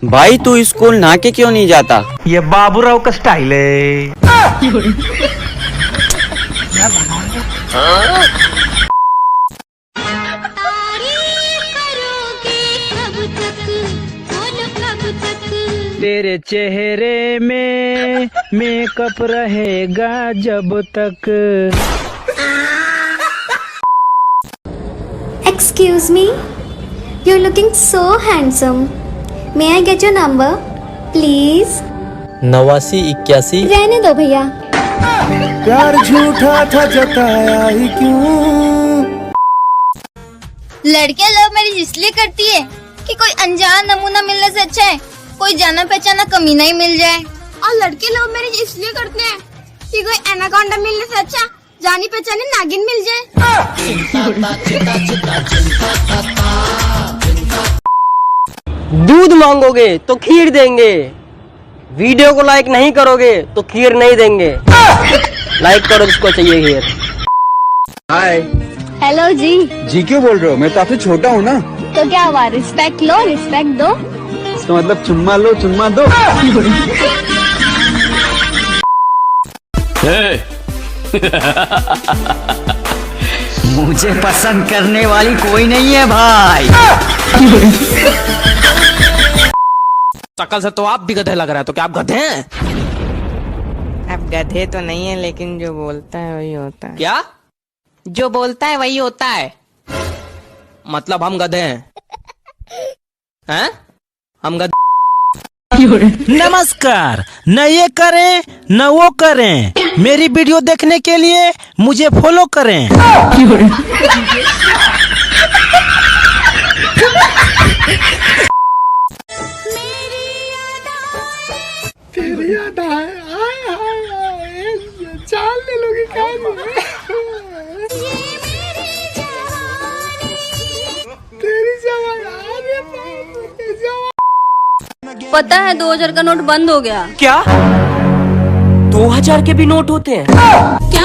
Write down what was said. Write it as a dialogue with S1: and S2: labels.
S1: भाई तू स्कूल नहा के क्यों नहीं जाता?
S2: ये बाबूराव का स्टाइल है। तेरे चेहरे में मेकअप रहेगा जब तक।
S3: Excuse me, you're looking so handsome. May I get your number, please?
S4: 8981।
S3: रहने दो भैया।
S5: प्यार झूठा था जताया ही क्यों?
S6: लड़कियां लव मैरिज इसलिए करती है कि कोई अनजान नमूना मिलने से अच्छा है कोई जाना पहचाना कमीना ही मिल जाए। और लड़के लव मैरिज इसलिए करते हैं कि कोई एनाकोंडा मिलने से अच्छा जानी पहचानी नागिन मिल जाए।
S4: दूध मांगोगे तो खीर देंगे, वीडियो को लाइक नहीं करोगे तो खीर नहीं देंगे। लाइक करो जिसको चाहिए खीर।
S5: हाय
S6: हेलो जी।
S5: जी क्यों बोल रहे हो? मैं तो आपसे छोटा हूँ ना।
S6: तो क्या हुआ, रिस्पेक्ट लो रिस्पेक्ट दो।
S5: इसका मतलब चुम्मा लो चुम्मा दो।
S2: मुझे पसंद करने वाली कोई नहीं है भाई।
S7: शकल से तो आप भी गधे लग रहे हैं, तो क्या आप गधे हैं?
S8: अब गधे तो नहीं है, लेकिन जो बोलता है वही होता है।
S7: क्या?
S8: जो बोलता है वही होता है।
S7: मतलब हम गधे हैं? हैं? हम गधे?
S2: नमस्कार, न ये करें न वो करें, मेरी वीडियो देखने के लिए मुझे फॉलो करें।
S5: तेरी याद आए चाल ले लोगे क्या? तेरी
S6: पता है 2000 का नोट बंद हो गया।
S4: क्या 2000 के भी नोट होते हैं?
S6: क्या